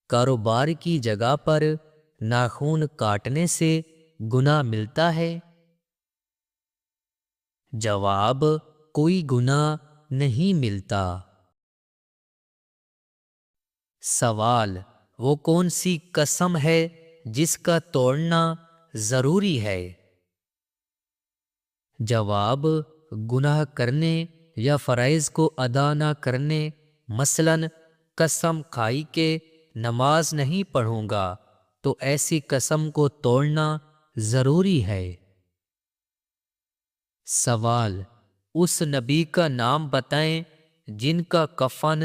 کاروبار کی جگہ پر ناخن کاٹنے سے گناہ ملتا ہے؟ جواب: کوئی گناہ نہیں ملتا۔ سوال: وہ کون سی قسم ہے جس کا توڑنا ضروری ہے؟ جواب: گناہ کرنے یا فرائض کو ادا نہ کرنے، مثلاً قسم کھائی کہ نماز نہیں پڑھوں گا، تو ایسی قسم کو توڑنا ضروری ہے۔ سوال: اس نبی کا نام بتائیں جن کا کفن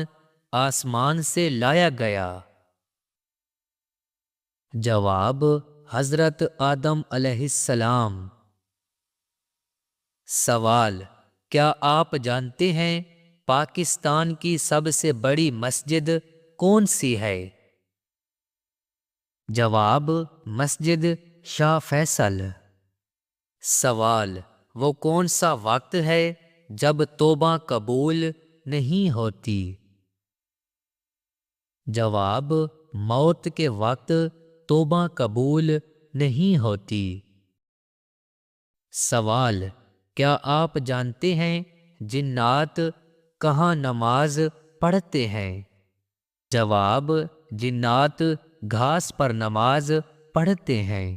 آسمان سے لایا گیا۔ جواب: حضرت آدم علیہ السلام۔ سوال: کیا آپ جانتے ہیں پاکستان کی سب سے بڑی مسجد کون سی ہے؟ جواب: مسجد شاہ فیصل۔ سوال: وہ کون سا وقت ہے جب توبہ قبول نہیں ہوتی؟ جواب: موت کے وقت توبہ قبول نہیں ہوتی۔ سوال: کیا آپ جانتے ہیں جنات کہاں نماز پڑھتے ہیں؟ جواب: جنات گھاس پر نماز پڑھتے ہیں۔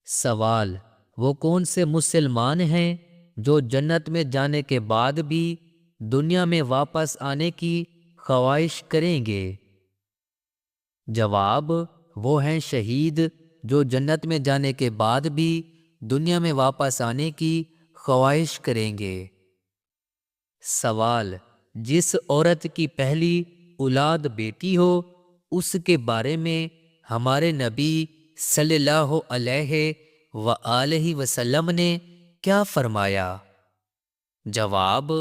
سوال: وہ کون سے مسلمان ہیں جو جنت میں جانے کے بعد بھی دنیا میں واپس آنے کی خواہش کریں گے؟ جواب: وہ ہیں شہید جو جنت میں جانے کے بعد بھی دنیا میں واپس آنے کی خواہش کریں گے۔ سوال: جس عورت کی پہلی اولاد بیٹی ہو اس کے بارے میں ہمارے نبی صلی اللہ علیہ وآلہ وسلم نے کیا فرمایا؟ جواب: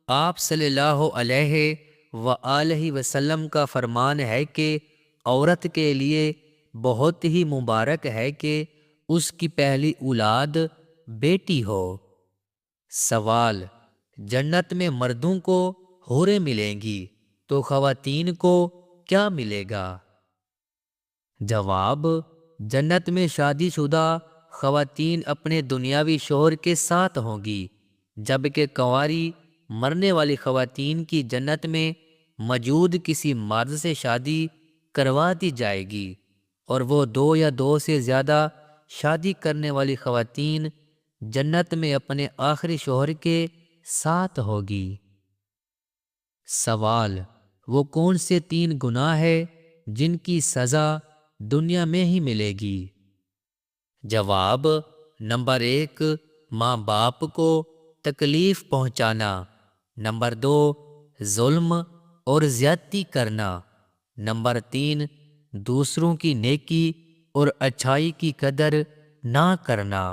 آپ صلی اللہ علیہ وآلہ وسلم کا فرمان ہے کہ عورت کے لیے بہت ہی مبارک ہے کہ اس کی پہلی اولاد بیٹی ہو۔ سوال: جنت میں مردوں کو حوریں ملیں گی تو خواتین کو کیا ملے گا؟ جواب: جنت میں شادی شدہ خواتین اپنے دنیاوی شوہر کے ساتھ ہوں گی، جبکہ کنواری مرنے والی خواتین کی جنت میں موجود کسی مرد سے شادی کروا دی جائے گی، اور وہ دو یا دو سے زیادہ شادی کرنے والی خواتین جنت میں اپنے آخری شوہر کے ساتھ ہوگی۔ سوال: وہ کون سے 3 گناہ ہے جن کی سزا دنیا میں ہی ملے گی؟ جواب: نمبر 1 ماں باپ کو تکلیف پہنچانا، نمبر 2 ظلم اور زیادتی کرنا، نمبر 3 دوسروں کی نیکی اور اچھائی کی قدر نہ کرنا۔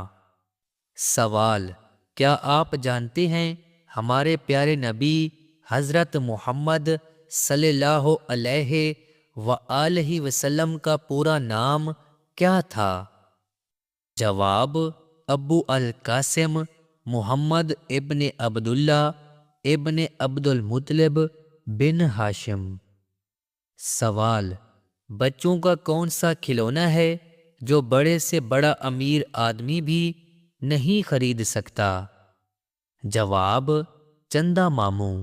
سوال: کیا آپ جانتے ہیں ہمارے پیارے نبی حضرت محمد صلی اللہ علیہ وآلہ وسلم کا پورا نام کیا تھا؟ جواب: ابو القاسم محمد ابن عبداللہ ابن عبد المطلب بن ہاشم۔ سوال: بچوں کا کون سا کھلونا ہے جو بڑے سے بڑا امیر آدمی بھی نہیں خرید سکتا؟ جواب: چندہ ماموں۔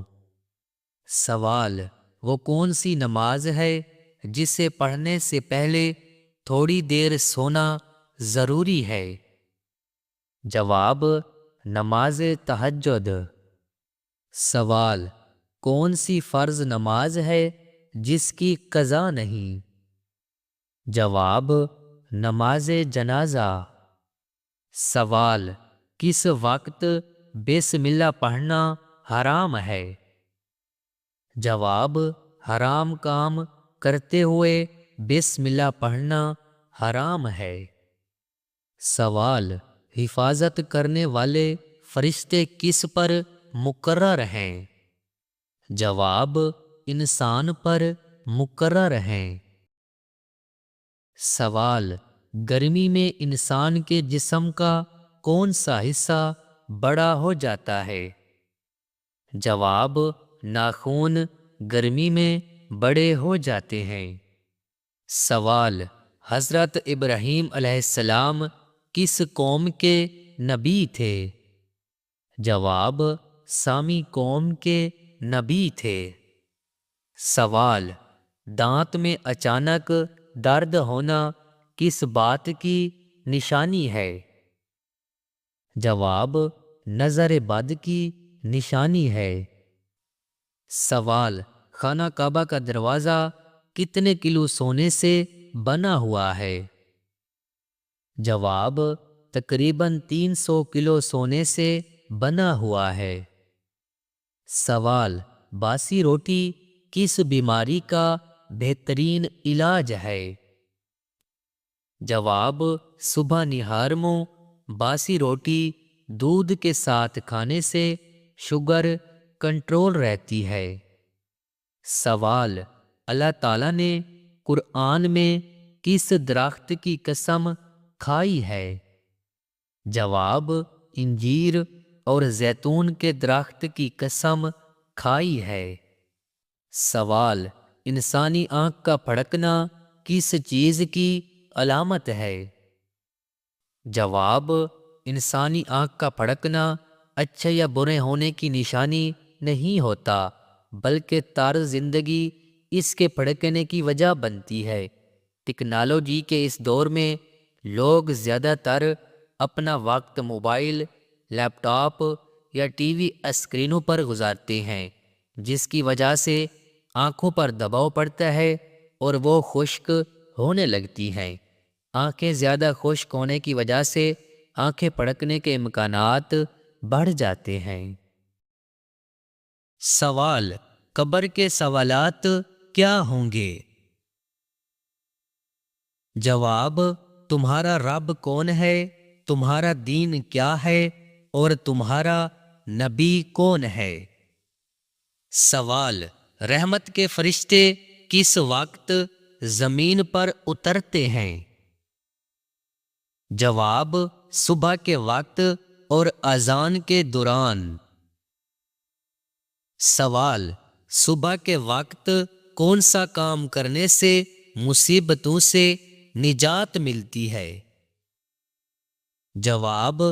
سوال: وہ کون سی نماز ہے جسے پڑھنے سے پہلے تھوڑی دیر سونا ضروری ہے؟ جواب: نماز تہجد۔ سوال: کون سی فرض نماز ہے جس کی قضا نہیں؟ جواب: نماز جنازہ۔ سوال: کس وقت بسم اللہ پڑھنا حرام ہے؟ جواب: حرام کام کرتے ہوئے بسم اللہ پڑھنا حرام ہے۔ سوال: حفاظت کرنے والے فرشتے کس پر مقرر ہیں؟ جواب: انسان پر مقرر ہیں۔ سوال: گرمی میں انسان کے جسم کا کون سا حصہ بڑا ہو جاتا ہے؟ جواب: ناخن گرمی میں بڑے ہو جاتے ہیں۔ سوال: حضرت ابراہیم علیہ السلام کس قوم کے نبی تھے؟ جواب: سامی قوم کے نبی تھے۔ سوال: دانت میں اچانک درد ہونا کس بات کی نشانی ہے؟ جواب: نظر بد کی نشانی ہے۔ سوال: خانہ کعبہ کا دروازہ کتنے کلو سونے سے بنا ہوا ہے؟ جواب: تقریباً 300 کلو سونے سے بنا ہوا ہے۔ سوال: باسی روٹی کس بیماری کا بہترین علاج ہے؟ جواب: صبح نہار منہ باسی روٹی دودھ کے ساتھ کھانے سے شوگر کنٹرول رہتی ہے۔ سوال: اللہ تعالیٰ نے قرآن میں کس درخت کی قسم کھائی ہے؟ جواب: انجیر اور زیتون کے درخت کی قسم کھائی ہے۔ سوال: انسانی آنکھ کا پھڑکنا کس چیز کی علامت ہے؟ جواب: انسانی آنکھ کا پھڑکنا اچھے یا برے ہونے کی نشانی نہیں ہوتا، بلکہ طرز زندگی اس کے پھڑکنے کی وجہ بنتی ہے۔ ٹیکنالوجی کے اس دور میں لوگ زیادہ تر اپنا وقت موبائل، لیپ ٹاپ یا ٹی وی اسکرینوں پر گزارتے ہیں، جس کی وجہ سے آنکھوں پر دباؤ پڑتا ہے اور وہ خشک ہونے لگتی ہیں۔ آنکھیں زیادہ خشک ہونے کی وجہ سے آنکھیں پھڑکنے کے امکانات بڑھ جاتے ہیں۔ سوال: قبر کے سوالات کیا ہوں گے؟ جواب: تمہارا رب کون ہے، تمہارا دین کیا ہے اور تمہارا نبی کون ہے؟ سوال: رحمت کے فرشتے کس وقت زمین پر اترتے ہیں؟ جواب: صبح کے وقت اور اذان کے دوران۔ سوال: صبح کے وقت کون سا کام کرنے سے مصیبتوں سے نجات ملتی ہے؟ جواب: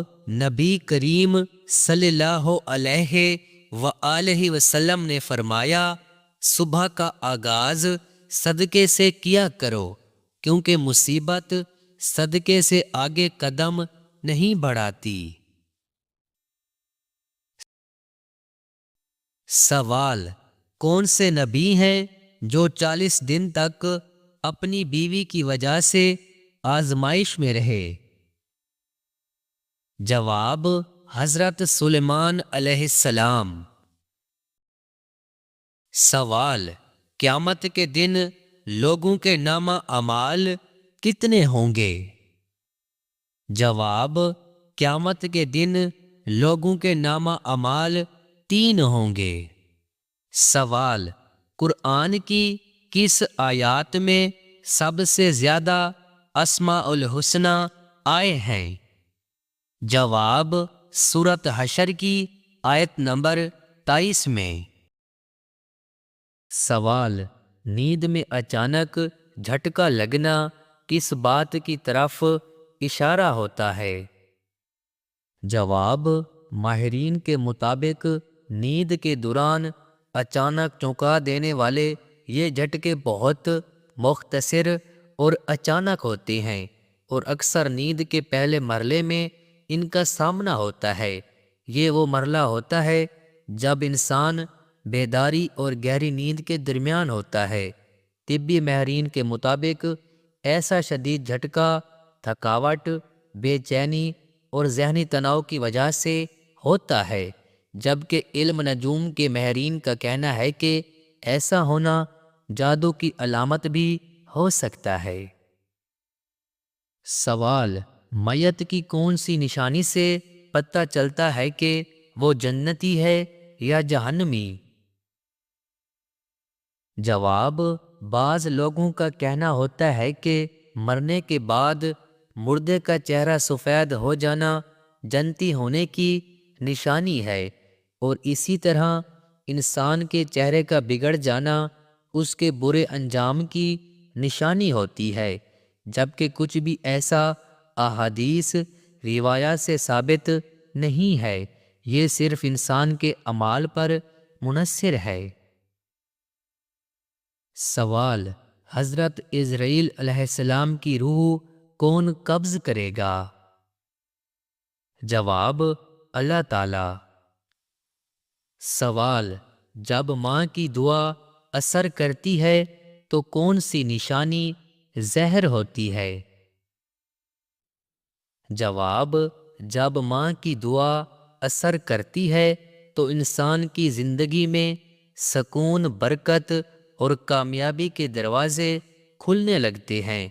نبی کریم صلی اللہ علیہ وآلہ وسلم نے فرمایا، صبح کا آغاز صدقے سے کیا کرو، کیونکہ مصیبت صدقے سے آگے قدم نہیں بڑھاتی۔ سوال: کون سے نبی ہیں جو 40 دن تک اپنی بیوی کی وجہ سے آزمائش میں رہے؟ جواب: حضرت سلیمان علیہ السلام۔ سوال: قیامت کے دن لوگوں کے نامہ اعمال کتنے ہوں گے؟ جواب: قیامت کے دن لوگوں کے نامہ اعمال 3 ہوں گے۔ سوال: قرآن کی کس آیات میں سب سے زیادہ اسماء الحسنی آئے ہیں؟ جواب: سورۃ حشر کی آیت نمبر 23 میں۔ سوال: نیند میں اچانک جھٹکا لگنا کس بات کی طرف اشارہ ہوتا ہے؟ جواب: ماہرین کے مطابق نیند کے دوران اچانک چونکا دینے والے یہ جھٹکے بہت مختصر اور اچانک ہوتے ہیں اور اکثر نیند کے پہلے مرحلے میں ان کا سامنا ہوتا ہے۔ یہ وہ مرحلہ ہوتا ہے جب انسان بیداری اور گہری نیند کے درمیان ہوتا ہے۔ طبی ماہرین کے مطابق ایسا شدید جھٹکا تھکاوٹ، بے چینی اور ذہنی تناؤ کی وجہ سے ہوتا ہے، جبکہ علم نجوم کے ماہرین کا کہنا ہے کہ ایسا ہونا جادو کی علامت بھی ہو سکتا ہے۔ سوال: میت کی کون سی نشانی سے پتہ چلتا ہے کہ وہ جنتی ہے یا جہنمی؟ جواب: بعض لوگوں کا کہنا ہوتا ہے کہ مرنے کے بعد مردے کا چہرہ سفید ہو جانا جنتی ہونے کی نشانی ہے، اور اسی طرح انسان کے چہرے کا بگڑ جانا اس کے برے انجام کی نشانی ہوتی ہے، جبکہ کچھ بھی ایسا احادیث روایات سے ثابت نہیں ہے، یہ صرف انسان کے اعمال پر منحصر ہے۔ سوال: حضرت عزرائیل علیہ السلام کی روح کون قبض کرے گا؟ جواب: اللہ تعالی۔ سوال: جب ماں کی دعا اثر کرتی ہے تو کون سی نشانی زہر ہوتی ہے؟ جواب: جب ماں کی دعا اثر کرتی ہے تو انسان کی زندگی میں سکون، برکت اور کامیابی کے دروازے کھلنے لگتے ہیں،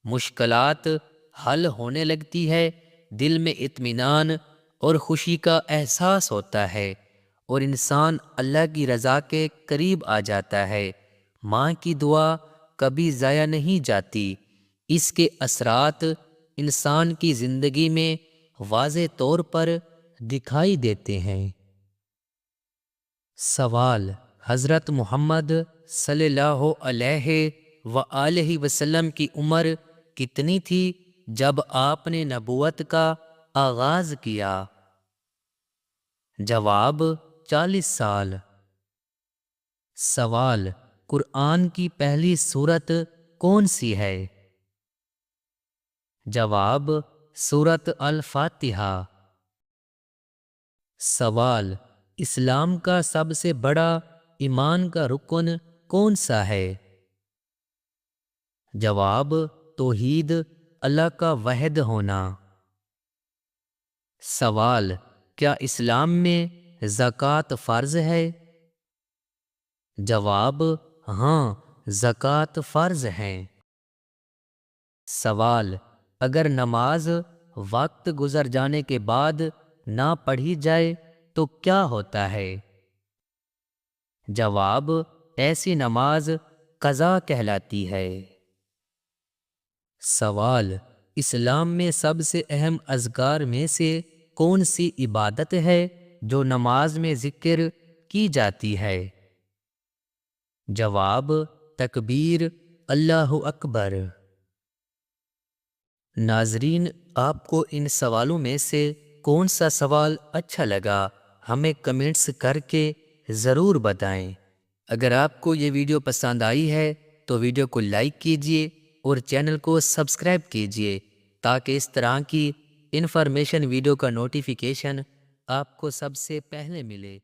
مشکلات حل ہونے لگتی ہے، دل میں اطمینان اور خوشی کا احساس ہوتا ہے اور انسان اللہ کی رضا کے قریب آ جاتا ہے۔ ماں کی دعا کبھی ضائع نہیں جاتی، اس کے اثرات انسان کی زندگی میں واضح طور پر دکھائی دیتے ہیں۔ سوال: حضرت محمد صلی اللہ علیہ وآلہ وسلم کی عمر کتنی تھی جب آپ نے نبوت کا آغاز کیا؟ جواب: 40 سال۔ سوال: قرآن کی پہلی سورت کون سی ہے؟ جواب: سورت الفاتحہ۔ سوال: اسلام کا سب سے بڑا ایمان کا رکن کون سا ہے؟ جواب: توحید، اللہ کا واحد ہونا۔ سوال: کیا اسلام میں زکوٰۃ فرض ہے؟ جواب: ہاں، زکوٰۃ فرض ہے۔ سوال: اگر نماز وقت گزر جانے کے بعد نہ پڑھی جائے تو کیا ہوتا ہے؟ جواب: ایسی نماز قضا کہلاتی ہے۔ سوال: اسلام میں سب سے اہم اذکار میں سے کون سی عبادت ہے جو نماز میں ذکر کی جاتی ہے؟ جواب: تکبیر، اللہ اکبر۔ ناظرین، آپ کو ان سوالوں میں سے کون سا سوال اچھا لگا ہمیں کمنٹس کر کے ضرور بتائیں۔ اگر آپ کو یہ ویڈیو پسند آئی ہے تو ویڈیو کو لائک کیجئے اور چینل کو سبسکرائب کیجئے تاکہ اس طرح کی انفارمیشن ویڈیو کا نوٹیفیکیشن آپ کو سب سے پہلے ملے۔